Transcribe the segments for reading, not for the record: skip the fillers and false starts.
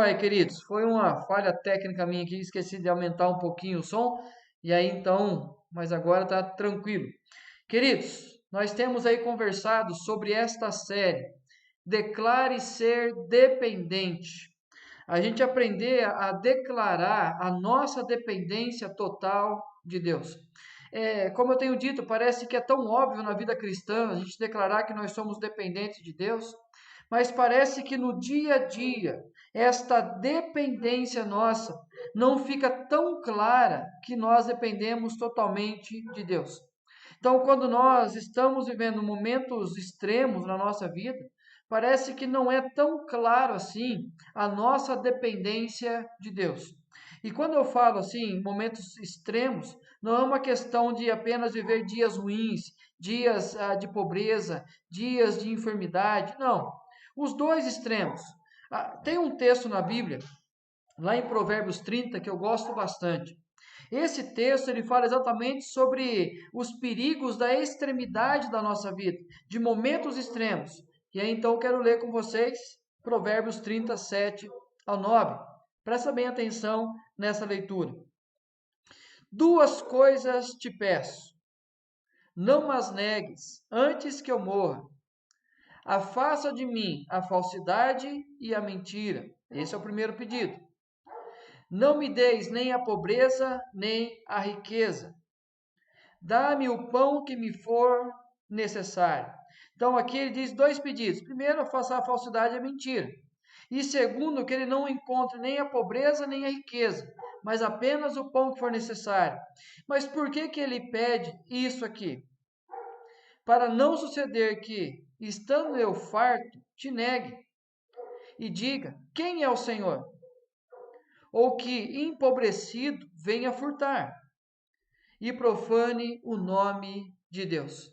Olha, queridos, foi uma falha técnica minha aqui, esqueci de aumentar um pouquinho o som, e aí então, mas agora tá tranquilo. Queridos, nós temos aí conversado sobre esta série, Declare Ser Dependente. A gente aprender a declarar a nossa dependência total de Deus. Como eu tenho dito, parece que é tão óbvio na vida cristã a gente declarar que nós somos dependentes de Deus, mas parece que no dia a dia, esta dependência nossa não fica tão clara que nós dependemos totalmente de Deus. Então, quando nós estamos vivendo momentos extremos na nossa vida, parece que não é tão claro assim a nossa dependência de Deus. E quando eu falo assim, momentos extremos, não é uma questão de apenas viver dias ruins, dias de pobreza, dias de enfermidade, não. Os dois extremos. Tem um texto na Bíblia, lá em Provérbios 30, que eu gosto bastante. Esse texto ele fala exatamente sobre os perigos da extremidade da nossa vida, de momentos extremos. E aí então eu quero ler com vocês Provérbios 37 ao 9. Presta bem atenção nessa leitura. Duas coisas te peço, não as negues, antes que eu morra. Afasta de mim a falsidade e a mentira. Esse é o primeiro pedido. Não me deis nem a pobreza, nem a riqueza. Dá-me o pão que me for necessário. Então aqui ele diz dois pedidos. Primeiro, afastar a falsidade e a mentira. E segundo, que ele não encontre nem a pobreza nem a riqueza, mas apenas o pão que for necessário. Mas por que que ele pede isso aqui? Para não suceder que, estando eu farto, te negue e diga: quem é o Senhor? Ou que, empobrecido, venha furtar e profane o nome de Deus.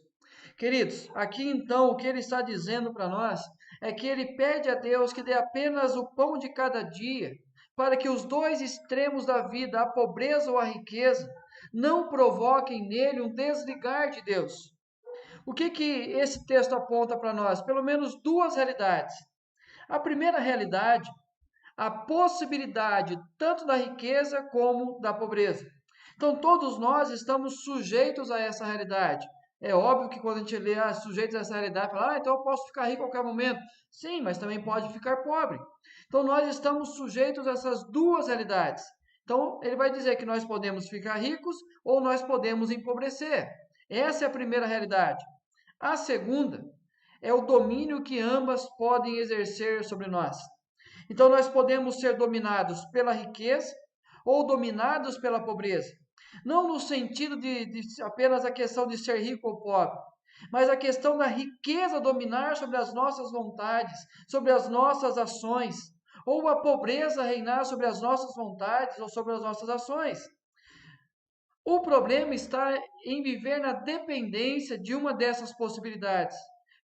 Queridos, aqui então o que ele está dizendo para nós é que ele pede a Deus que dê apenas o pão de cada dia, para que os dois extremos da vida, a pobreza ou a riqueza, não provoquem nele um desligar de Deus. O que que esse texto aponta para nós? Pelo menos duas realidades. A primeira realidade, a possibilidade tanto da riqueza como da pobreza. Então, todos nós estamos sujeitos a essa realidade. É óbvio que quando a gente lê sujeitos a essa realidade, fala, então eu posso ficar rico a qualquer momento. Sim, mas também pode ficar pobre. Então, nós estamos sujeitos a essas duas realidades. Então, ele vai dizer que nós podemos ficar ricos ou nós podemos empobrecer. Essa é a primeira realidade. A segunda é o domínio que ambas podem exercer sobre nós. Então, nós podemos ser dominados pela riqueza ou dominados pela pobreza. Não no sentido de apenas a questão de ser rico ou pobre, mas a questão da riqueza dominar sobre as nossas vontades, sobre as nossas ações, ou a pobreza reinar sobre as nossas vontades ou sobre as nossas ações. O problema está em viver na dependência de uma dessas possibilidades,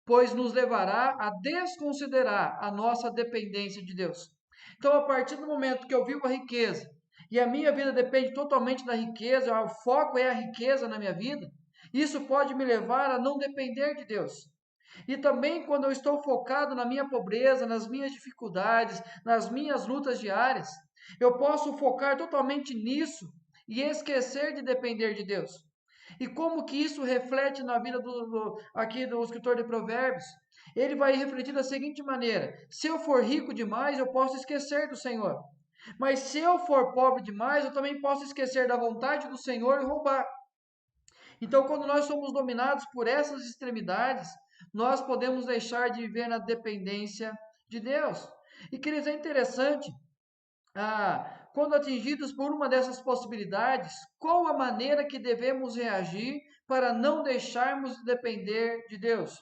pois nos levará a desconsiderar a nossa dependência de Deus. Então, a partir do momento que eu vivo a riqueza e a minha vida depende totalmente da riqueza, o foco é a riqueza na minha vida, isso pode me levar a não depender de Deus. E também quando eu estou focado na minha pobreza, nas minhas dificuldades, nas minhas lutas diárias, eu posso focar totalmente nisso e esquecer de depender de Deus. E como que isso reflete na vida aqui do escritor de Provérbios? Ele vai refletir da seguinte maneira: se eu for rico demais, eu posso esquecer do Senhor. Mas se eu for pobre demais, eu também posso esquecer da vontade do Senhor e roubar. Então, quando nós somos dominados por essas extremidades, nós podemos deixar de viver na dependência de Deus. E, queridos, é interessante, quando atingidos por uma dessas possibilidades, qual a maneira que devemos reagir para não deixarmos de depender de Deus?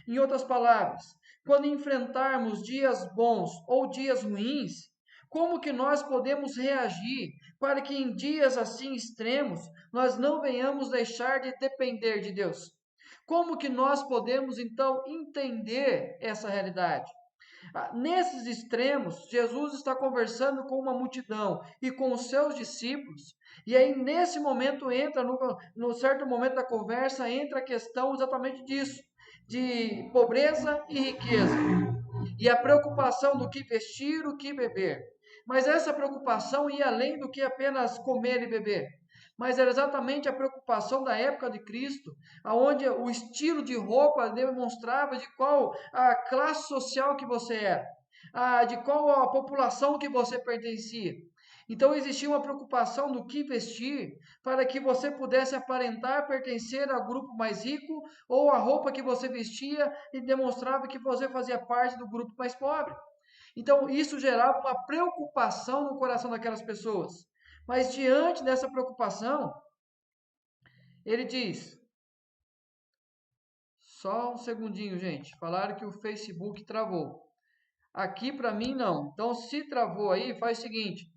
Em outras palavras, quando enfrentarmos dias bons ou dias ruins, como que nós podemos reagir para que em dias assim extremos nós não venhamos deixar de depender de Deus? Como que nós podemos então entender essa realidade? Nesses extremos, Jesus está conversando com uma multidão e com os seus discípulos, e aí nesse momento entra, no certo momento da conversa, entra a questão exatamente disso, de pobreza e riqueza, e a preocupação do que vestir, o que beber. Mas essa preocupação ia além do que apenas comer e beber. Mas era exatamente a preocupação da época de Cristo, aonde o estilo de roupa demonstrava de qual a classe social que você era, de qual a população que você pertencia. Então existia uma preocupação do que vestir para que você pudesse aparentar pertencer ao grupo mais rico, ou a roupa que você vestia e demonstrava que você fazia parte do grupo mais pobre. Então isso gerava uma preocupação no coração daquelas pessoas. Mas diante dessa preocupação, ele diz: só um segundinho, gente. Falaram que o Facebook travou. Aqui para mim não. Então, se travou aí, faz o seguinte: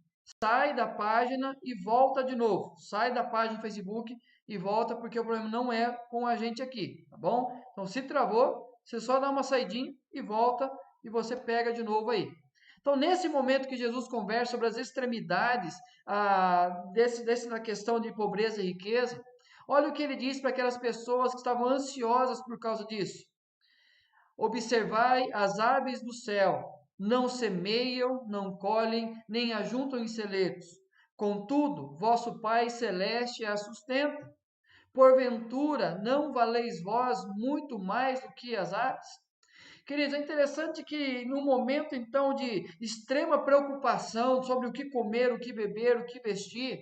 sai da página e volta de novo. Sai da página do Facebook e volta, porque o problema não é com a gente aqui, tá bom? Então, se travou, você só dá uma saidinha e volta e você pega de novo aí. Então, nesse momento que Jesus conversa sobre as extremidades na questão de pobreza e riqueza, olha o que ele diz para aquelas pessoas que estavam ansiosas por causa disso. Observai as aves do céu, não semeiam, não colhem, nem ajuntam em celeiros. Contudo, vosso Pai Celeste as sustenta. Porventura, não valeis vós muito mais do que as aves? Queridos, é interessante que no momento então de extrema preocupação sobre o que comer, o que beber, o que vestir,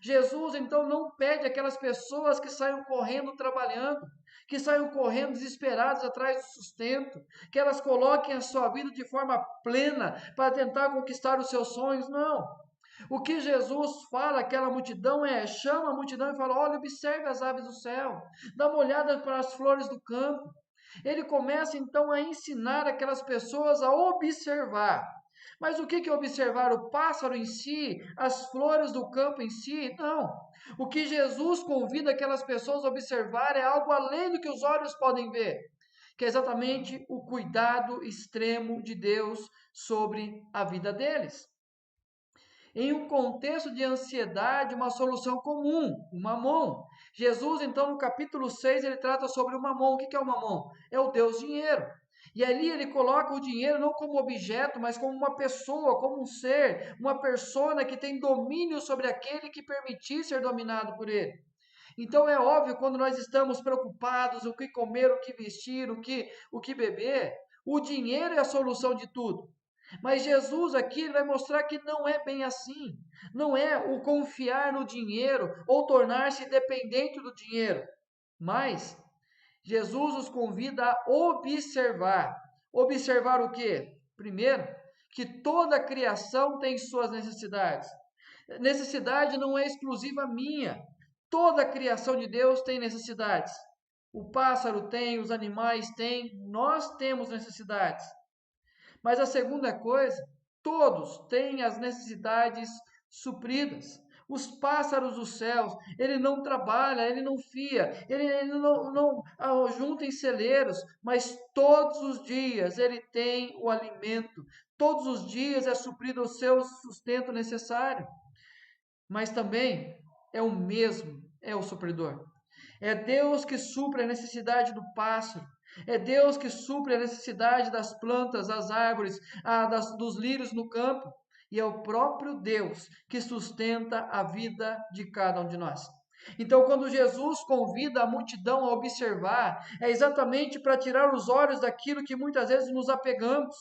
Jesus então não pede aquelas pessoas que saiam correndo trabalhando, que saiam correndo desesperadas atrás do sustento, que elas coloquem a sua vida de forma plena para tentar conquistar os seus sonhos. Não. O que Jesus fala àquela multidão chama a multidão e fala: olha, observe as aves do céu, dá uma olhada para as flores do campo. Ele começa então a ensinar aquelas pessoas a observar. Mas o que é observar? O pássaro em si, as flores do campo em si? Não. O que Jesus convida aquelas pessoas a observar é algo além do que os olhos podem ver, que é exatamente o cuidado extremo de Deus sobre a vida deles. Em um contexto de ansiedade, uma solução comum, o mamon. Jesus, então, no capítulo 6, ele trata sobre o mamon. O que é o mamon? É o Deus dinheiro. E ali ele coloca o dinheiro não como objeto, mas como uma pessoa, como um ser, uma persona que tem domínio sobre aquele que permitir ser dominado por ele. Então é óbvio, quando nós estamos preocupados, o que comer, o que vestir, o que beber, o dinheiro é a solução de tudo. Mas Jesus aqui vai mostrar que não é bem assim. Não é o confiar no dinheiro ou tornar-se dependente do dinheiro. Mas Jesus os convida a observar. Observar o quê? Primeiro, que toda a criação tem suas necessidades. Necessidade não é exclusiva minha. Toda a criação de Deus tem necessidades. O pássaro tem, os animais têm, nós temos necessidades. Mas a segunda coisa, todos têm as necessidades supridas. Os pássaros dos céus, ele não trabalha, ele não fia, ele não junta em celeiros, mas todos os dias ele tem o alimento, todos os dias é suprido o seu sustento necessário. Mas também é o mesmo, é o supridor. É Deus que supre a necessidade do pássaro. É Deus que supre a necessidade das plantas, das árvores, dos lírios no campo. E é o próprio Deus que sustenta a vida de cada um de nós. Então, quando Jesus convida a multidão a observar, é exatamente para tirar os olhos daquilo que muitas vezes nos apegamos,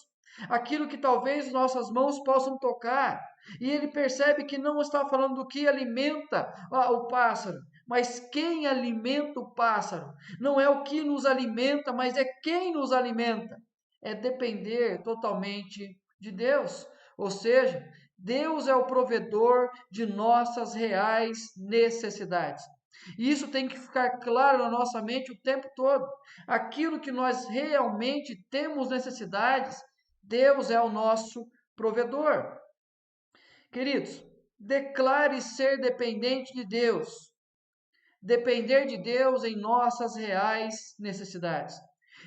aquilo que talvez nossas mãos possam tocar. E ele percebe que não está falando do que alimenta o pássaro, mas quem alimenta o pássaro. Não é o que nos alimenta, mas é quem nos alimenta. É depender totalmente de Deus. Ou seja, Deus é o provedor de nossas reais necessidades. E isso tem que ficar claro na nossa mente o tempo todo. Aquilo que nós realmente temos necessidades, Deus é o nosso provedor. Queridos, declare ser dependente de Deus. Depender de Deus em nossas reais necessidades.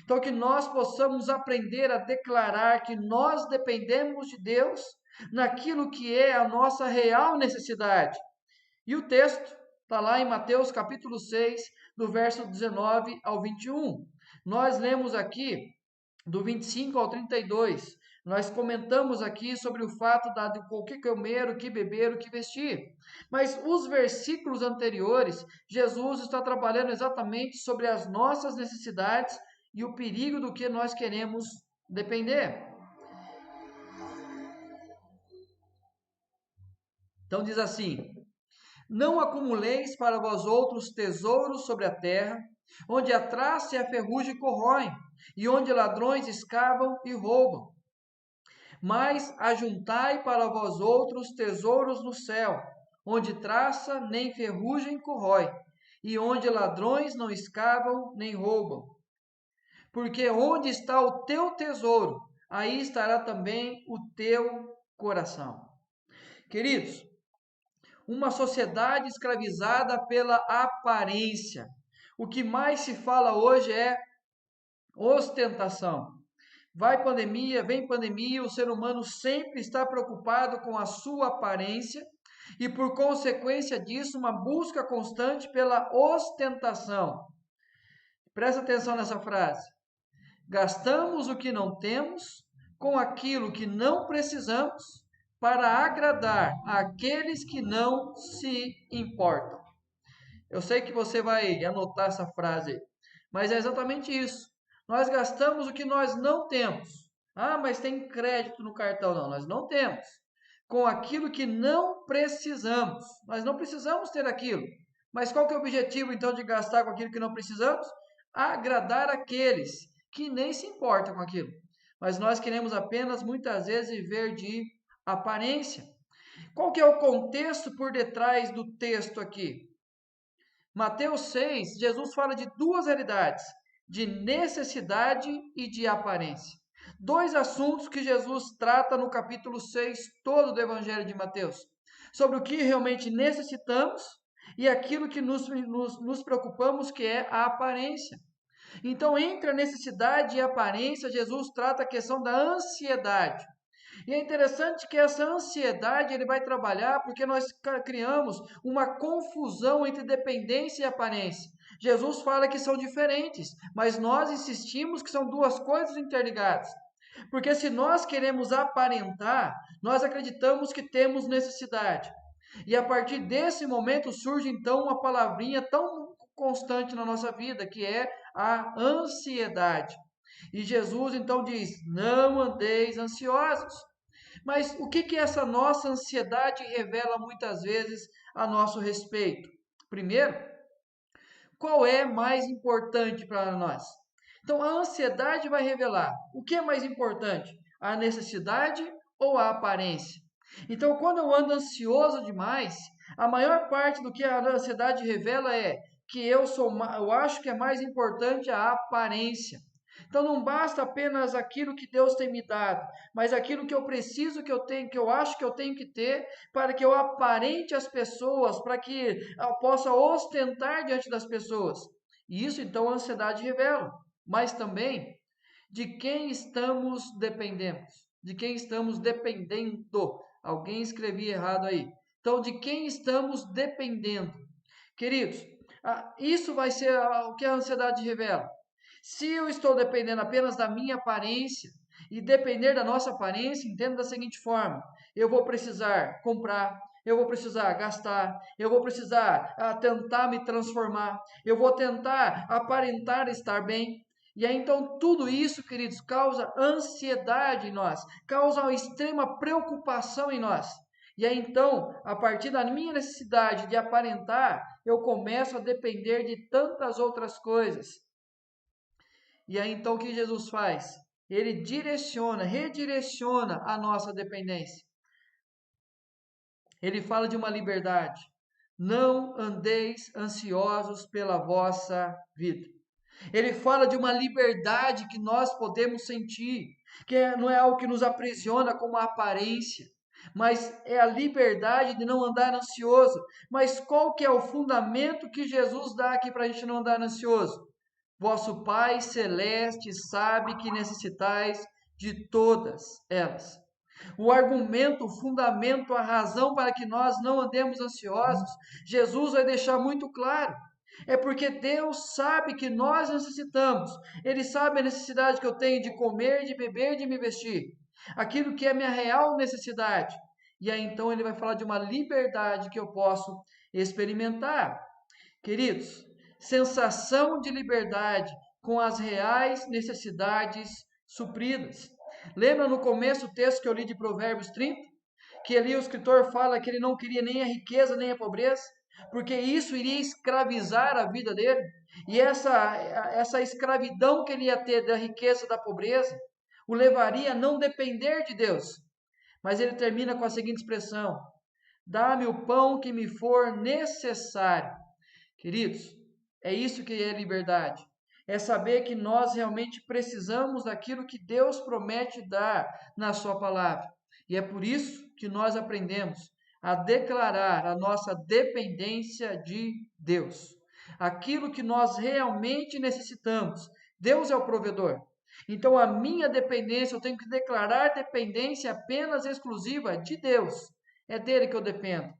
Então, que nós possamos aprender a declarar que nós dependemos de Deus naquilo que é a nossa real necessidade. E o texto está lá em Mateus capítulo 6, do verso 19 ao 21. Nós lemos aqui do 25 ao 32. Nós comentamos aqui sobre o fato de o que comer, o que beber, o que vestir. Mas os versículos anteriores, Jesus está trabalhando exatamente sobre as nossas necessidades e o perigo do que nós queremos depender. Então diz assim: não acumuleis para vós outros tesouros sobre a terra, onde a traça e a ferrugem corroem, e onde ladrões escavam e roubam. Mas ajuntai para vós outros tesouros no céu, onde traça nem ferrugem corrói, e onde ladrões não escavam nem roubam. Porque onde está o teu tesouro, aí estará também o teu coração. Queridos, uma sociedade escravizada pela aparência. O que mais se fala hoje é ostentação. Vai pandemia, vem pandemia, o ser humano sempre está preocupado com a sua aparência e, por consequência disso, uma busca constante pela ostentação. Presta atenção nessa frase. Gastamos o que não temos com aquilo que não precisamos para agradar aqueles que não se importam. Eu sei que você vai anotar essa frase aí, mas é exatamente isso. Nós gastamos o que nós não temos. Ah, mas tem crédito no cartão. Não, nós não temos. Com aquilo que não precisamos. Nós não precisamos ter aquilo. Mas qual que é o objetivo então de gastar com aquilo que não precisamos? Agradar aqueles que nem se importam com aquilo. Mas nós queremos apenas muitas vezes viver de aparência. Qual que é o contexto por detrás do texto aqui? Mateus 6, Jesus fala de duas realidades, de necessidade e de aparência. Dois assuntos que Jesus trata no capítulo 6 todo do Evangelho de Mateus. Sobre o que realmente necessitamos e aquilo que nos preocupamos, que é a aparência. Então, entre a necessidade e a aparência, Jesus trata a questão da ansiedade. E é interessante que essa ansiedade ele vai trabalhar porque nós criamos uma confusão entre dependência e aparência. Jesus fala que são diferentes, mas nós insistimos que são duas coisas interligadas. Porque se nós queremos aparentar, nós acreditamos que temos necessidade. E a partir desse momento surge então uma palavrinha tão constante na nossa vida, que é a ansiedade. E Jesus então diz: não andeis ansiosos. Mas o que essa nossa ansiedade revela muitas vezes a nosso respeito? Primeiro, qual é mais importante para nós? Então, a ansiedade vai revelar o que é mais importante, a necessidade ou a aparência. Então, quando eu ando ansioso demais, a maior parte do que a ansiedade revela é que eu acho que é mais importante a aparência. Então não basta apenas aquilo que Deus tem me dado, mas aquilo que eu preciso, que eu tenho, que eu acho que eu tenho que ter, para que eu aparente às pessoas, para que eu possa ostentar diante das pessoas. E isso então a ansiedade revela, mas também de quem estamos dependendo, de quem estamos dependendo. Alguém escrevia errado aí. Então, de quem estamos dependendo? Queridos, isso vai ser o que a ansiedade revela. Se eu estou dependendo apenas da minha aparência, e depender da nossa aparência, entenda da seguinte forma: eu vou precisar comprar, eu vou precisar gastar, eu vou precisar tentar me transformar, eu vou tentar aparentar estar bem. E aí então tudo isso, queridos, causa ansiedade em nós, causa uma extrema preocupação em nós. E aí então, a partir da minha necessidade de aparentar, eu começo a depender de tantas outras coisas. E aí então o que Jesus faz? Ele redireciona a nossa dependência. Ele fala de uma liberdade. Não andeis ansiosos pela vossa vida. Ele fala de uma liberdade que nós podemos sentir, que não é algo que nos aprisiona como a aparência, mas é a liberdade de não andar ansioso. Mas qual que é o fundamento que Jesus dá aqui para a gente não andar ansioso? Vosso Pai Celeste sabe que necessitais de todas elas. O argumento, o fundamento, a razão para que nós não andemos ansiosos, Jesus vai deixar muito claro. É porque Deus sabe que nós necessitamos. Ele sabe a necessidade que eu tenho de comer, de beber, de me vestir. aquilo que é minha real necessidade. E aí então ele vai falar de uma liberdade que eu posso experimentar. Queridos, sensação de liberdade com as reais necessidades supridas. Lembra no começo o texto que eu li de Provérbios 30? Que ali o escritor fala que ele não queria nem a riqueza nem a pobreza, porque isso iria escravizar a vida dele. E essa escravidão que ele ia ter da riqueza e da pobreza o levaria a não depender de Deus. Mas ele termina com a seguinte expressão: dá-me o pão que me for necessário. Queridos, é isso que é liberdade. É saber que nós realmente precisamos daquilo que Deus promete dar na sua palavra. E é por isso que nós aprendemos a declarar a nossa dependência de Deus. Aquilo que nós realmente necessitamos. Deus é o provedor. Então, a minha dependência, eu tenho que declarar dependência apenas exclusiva de Deus. É dele que eu dependo.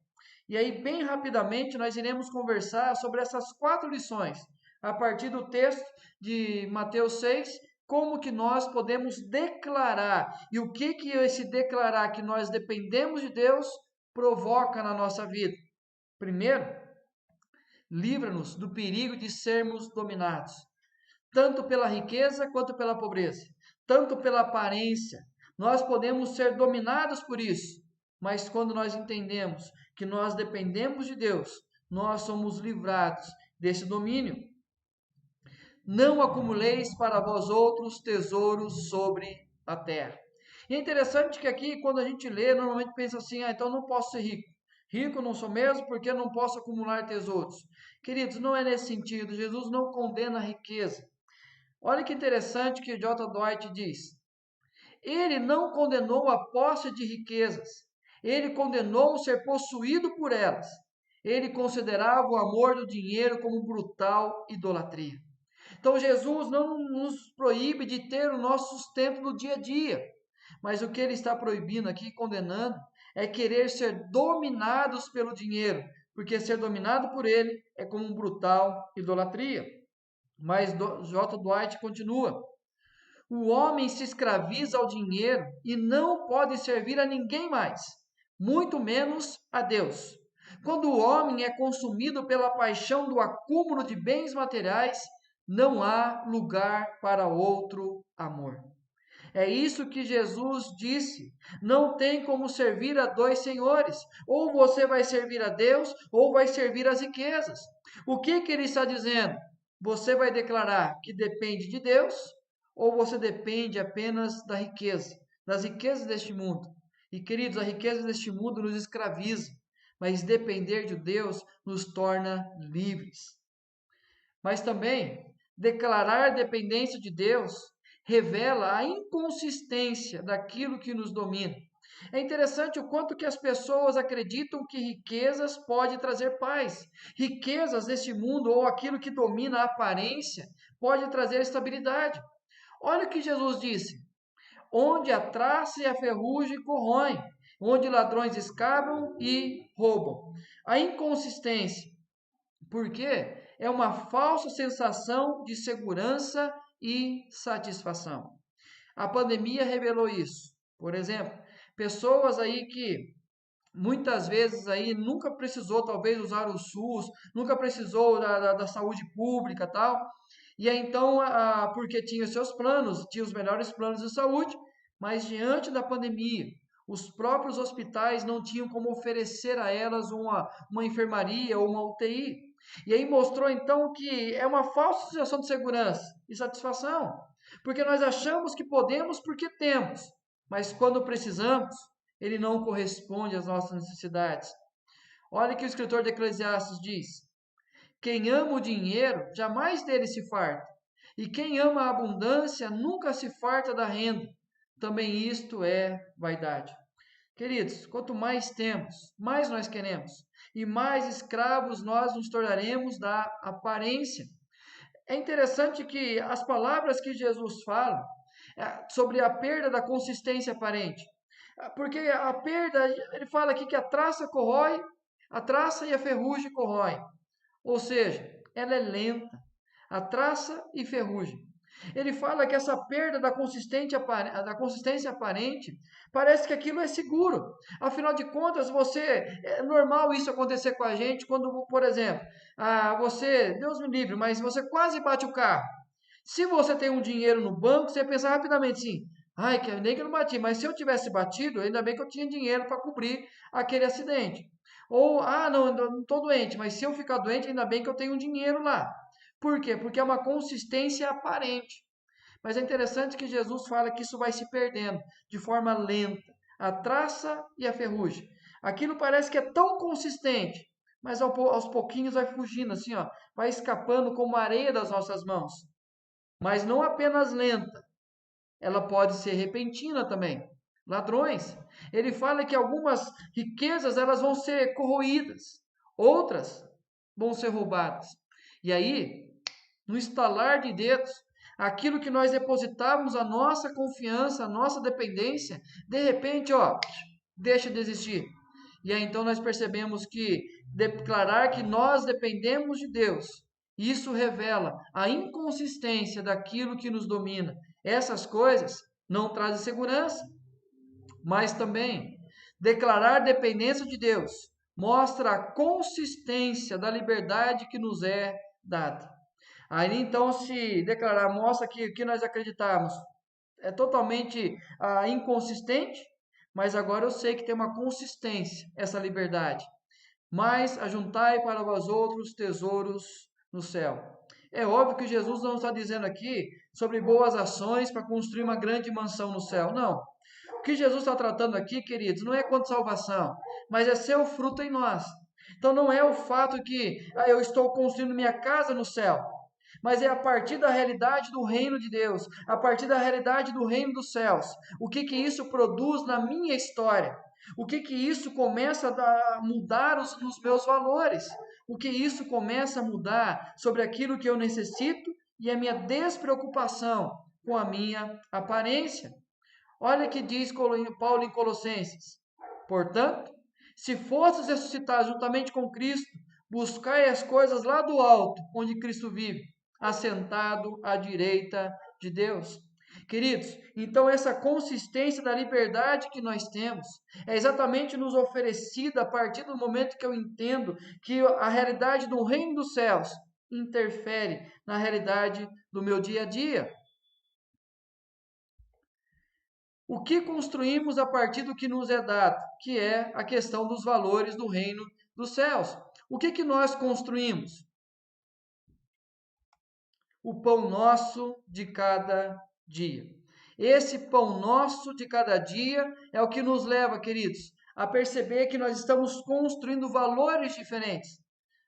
E aí, bem rapidamente, nós iremos conversar sobre essas 4 lições, a partir do texto de Mateus 6, como que nós podemos declarar e o que esse declarar que nós dependemos de Deus provoca na nossa vida. Primeiro, livra-nos do perigo de sermos dominados, tanto pela riqueza quanto pela pobreza, tanto pela aparência. Nós podemos ser dominados por isso, mas quando nós entendemos que nós dependemos de Deus, nós somos livrados desse domínio. Não acumuleis para vós outros tesouros sobre a terra. E é interessante que aqui, quando a gente lê, normalmente pensa assim, então eu não posso ser rico. Rico não sou mesmo porque eu não posso acumular tesouros. Queridos, não é nesse sentido. Jesus não condena a riqueza. Olha que interessante que J. Dwight diz. Ele não condenou a posse de riquezas. Ele condenou ser possuído por elas. Ele considerava o amor do dinheiro como brutal idolatria. Então Jesus não nos proíbe de ter o nosso sustento no dia a dia. Mas o que ele está proibindo aqui, condenando, é querer ser dominados pelo dinheiro. Porque ser dominado por ele é como brutal idolatria. Mas J. Dwight continua. O homem se escraviza ao dinheiro e não pode servir a ninguém mais, muito menos a Deus. Quando o homem é consumido pela paixão do acúmulo de bens materiais, não há lugar para outro amor. É isso que Jesus disse. Não tem como servir a 2 senhores. Ou você vai servir a Deus, ou vai servir as riquezas. O que ele está dizendo? Você vai declarar que depende de Deus, ou você depende apenas da riqueza, das riquezas deste mundo. E queridos, a riqueza deste mundo nos escraviza, mas depender de Deus nos torna livres. Mas também, declarar dependência de Deus revela a inconsistência daquilo que nos domina. É interessante o quanto que as pessoas acreditam que riquezas pode trazer paz. Riquezas deste mundo ou aquilo que domina a aparência pode trazer estabilidade. Olha o que Jesus disse: onde a traça e a ferrugem corroem, onde ladrões escavam e roubam. A inconsistência, porque é uma falsa sensação de segurança e satisfação. A pandemia revelou isso. Por exemplo, pessoas aí que muitas vezes aí nunca precisou talvez usar o SUS, nunca precisou da saúde pública tal, e aí então, porque tinha seus planos, tinha os melhores planos de saúde, mas diante da pandemia, os próprios hospitais não tinham como oferecer a elas uma enfermaria ou uma UTI. E aí mostrou então que é uma falsa sensação de segurança e satisfação, porque nós achamos que podemos porque temos, mas quando precisamos, ele não corresponde às nossas necessidades. Olha o que o escritor de Eclesiastes diz: quem ama o dinheiro, jamais dele se farta, e quem ama a abundância, nunca se farta da renda. Também isto é vaidade. Queridos, quanto mais temos, mais nós queremos, e mais escravos nós nos tornaremos da aparência. É interessante que as palavras que Jesus fala sobre a perda da consistência aparente, porque a perda, ele fala aqui que a traça corrói, a traça e a ferrugem corroem, ou seja, ela é lenta, a traça e ferrugem. Ele fala que essa perda da consistência aparente, parece que aquilo é seguro. Afinal de contas, é normal isso acontecer com a gente quando, por exemplo, Deus me livre, mas você quase bate o carro. Se você tem um dinheiro no banco, você pensa rapidamente assim, ai, que nem que eu não bati, mas se eu tivesse batido, ainda bem que eu tinha dinheiro para cobrir aquele acidente. Ou, não, eu não estou doente, mas se eu ficar doente, ainda bem que eu tenho um dinheiro lá. Por quê? Porque é uma consistência aparente. Mas é interessante que Jesus fala que isso vai se perdendo de forma lenta, a traça e a ferrugem. Aquilo parece que é tão consistente, mas aos pouquinhos vai fugindo, assim, ó, vai escapando como a areia das nossas mãos. Mas não apenas lenta, ela pode ser repentina também. Ladrões. Ele fala que algumas riquezas elas vão ser corroídas, outras vão ser roubadas. E aí, no estalar de dedos, aquilo que nós depositávamos a nossa confiança, a nossa dependência, de repente, ó, deixa de existir. E aí então nós percebemos que declarar que nós dependemos de Deus, isso revela a inconsistência daquilo que nos domina. Essas coisas não trazem segurança, mas também declarar dependência de Deus mostra a consistência da liberdade que nos é dada. Aí então, se declarar, mostra que o que nós acreditamos é totalmente inconsistente, mas agora eu sei que tem uma consistência essa liberdade. Mas ajuntai para vós outros tesouros no céu. É óbvio que Jesus não está dizendo aqui sobre boas ações para construir uma grande mansão no céu. Não. O que Jesus está tratando aqui, queridos, não é quanto salvação, mas é seu fruto em nós. Então não é o fato que eu estou construindo minha casa no céu, mas é a partir da realidade do reino de Deus, a partir da realidade do reino dos céus. O que que isso produz na minha história? O que que isso começa a mudar nos meus valores? O que isso começa a mudar sobre aquilo que eu necessito e a minha despreocupação com a minha aparência? Olha que diz Paulo em Colossenses. Portanto, se fostes ressuscitados juntamente com Cristo, buscai as coisas lá do alto, onde Cristo vive, assentado à direita de Deus. Queridos, então essa consistência da liberdade que nós temos é exatamente nos oferecida a partir do momento que eu entendo que a realidade do reino dos céus interfere na realidade do meu dia a dia. O que construímos a partir do que nos é dado, que é a questão dos valores do reino dos céus. O que que nós construímos? O pão nosso de cada dia. Esse pão nosso de cada dia é o que nos leva, queridos, a perceber que nós estamos construindo valores diferentes.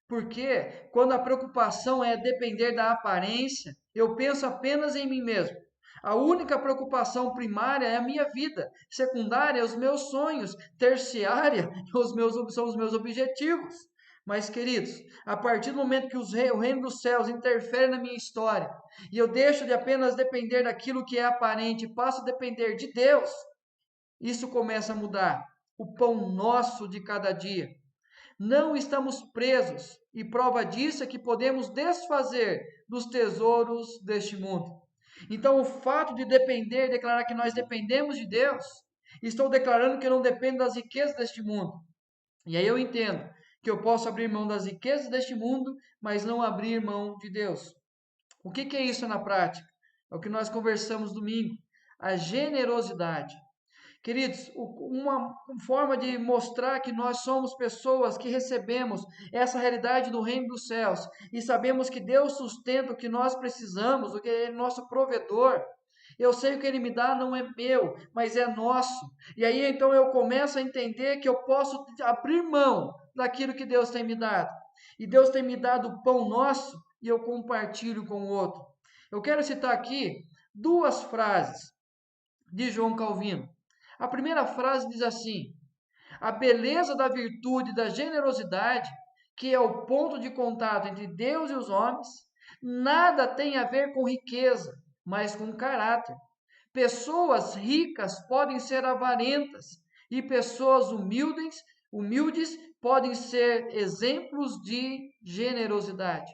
Porque quando a preocupação é depender da aparência, eu penso apenas em mim mesmo. A única preocupação primária é a minha vida, secundária é os meus sonhos, terciária são os meus objetivos. Mas, queridos, a partir do momento que o reino dos céus interfere na minha história e eu deixo de apenas depender daquilo que é aparente e passo a depender de Deus, isso começa a mudar. O pão nosso de cada dia. Não estamos presos, e prova disso é que podemos desfazer dos tesouros deste mundo. Então, o fato de declarar que nós dependemos de Deus, estou declarando que eu não dependo das riquezas deste mundo. E aí eu entendo que eu posso abrir mão das riquezas deste mundo, mas não abrir mão de Deus. O que que é isso na prática? É o que nós conversamos domingo. A generosidade. Queridos, uma forma de mostrar que nós somos pessoas que recebemos essa realidade do reino dos céus e sabemos que Deus sustenta o que nós precisamos, o que é nosso provedor. Eu sei que o que Ele me dá não é meu, mas é nosso. E aí então eu começo a entender que eu posso abrir mão daquilo que Deus tem me dado. E Deus tem me dado o pão nosso e eu compartilho com o outro. Eu quero citar aqui duas frases de João Calvino. A primeira frase diz assim: a beleza da virtude e da generosidade, que é o ponto de contato entre Deus e os homens, nada tem a ver com riqueza, mas com caráter. Pessoas ricas podem ser avarentas e pessoas humildes podem ser exemplos de generosidade.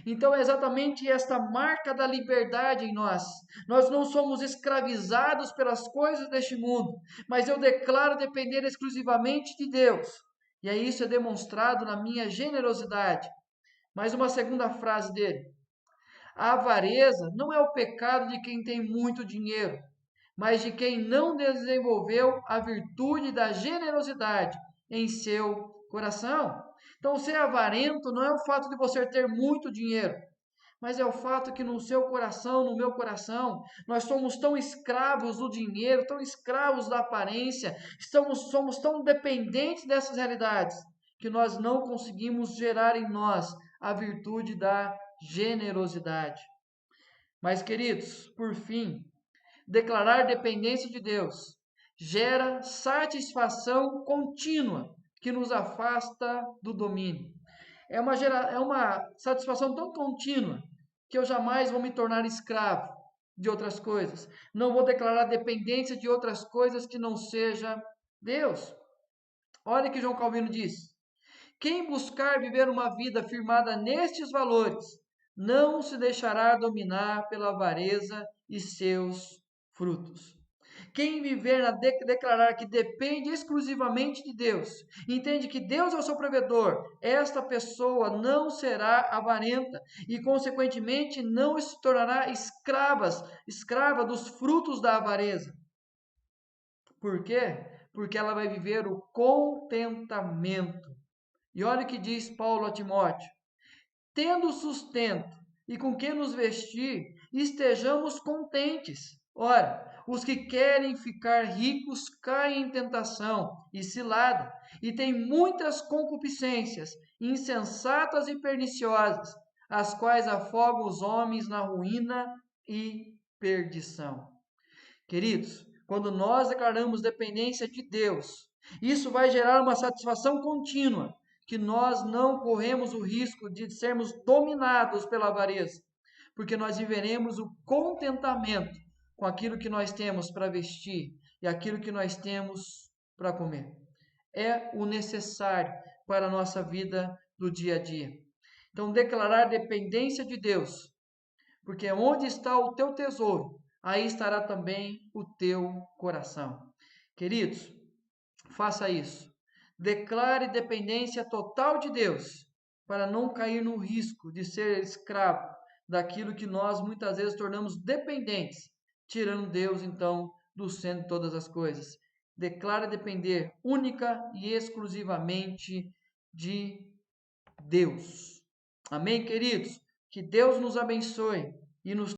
Então é exatamente esta marca da liberdade em nós. Nós não somos escravizados pelas coisas deste mundo, mas eu declaro depender exclusivamente de Deus. E aí isso é demonstrado na minha generosidade. Mais uma segunda frase dele. A avareza não é o pecado de quem tem muito dinheiro, mas de quem não desenvolveu a virtude da generosidade em seu coração. Então, ser avarento não é o fato de você ter muito dinheiro, mas é o fato que no seu coração, no meu coração, nós somos tão escravos do dinheiro, tão escravos da aparência, somos tão dependentes dessas realidades, que nós não conseguimos gerar em nós a virtude da generosidade. Mas, queridos, por fim, declarar dependência de Deus gera satisfação contínua que nos afasta do domínio. É uma satisfação tão contínua que eu jamais vou me tornar escravo de outras coisas. Não vou declarar dependência de outras coisas que não seja Deus. Olha o que João Calvino diz. Quem buscar viver uma vida firmada nestes valores não se deixará dominar pela avareza e seus frutos. Quem viver declarar que depende exclusivamente de Deus, entende que Deus é o seu provedor, esta pessoa não será avarenta e, consequentemente, não se tornará escrava dos frutos da avareza. Por quê? Porque ela vai viver o contentamento. E olha o que diz Paulo a Timóteo: tendo sustento e com que nos vestir, estejamos contentes. Ora, os que querem ficar ricos caem em tentação e cilada, e têm muitas concupiscências, insensatas e perniciosas, as quais afogam os homens na ruína e perdição. Queridos, quando nós declaramos dependência de Deus, isso vai gerar uma satisfação contínua, que nós não corremos o risco de sermos dominados pela avareza, porque nós viveremos o contentamento com aquilo que nós temos para vestir e aquilo que nós temos para comer. É o necessário para a nossa vida do dia a dia. Então, declarar dependência de Deus, porque onde está o teu tesouro, aí estará também o teu coração. Queridos, faça isso. Declare dependência total de Deus, para não cair no risco de ser escravo daquilo que nós muitas vezes tornamos dependentes, tirando Deus então do centro de todas as coisas. Declare depender única e exclusivamente de Deus. Amém, queridos? Que Deus nos abençoe e nos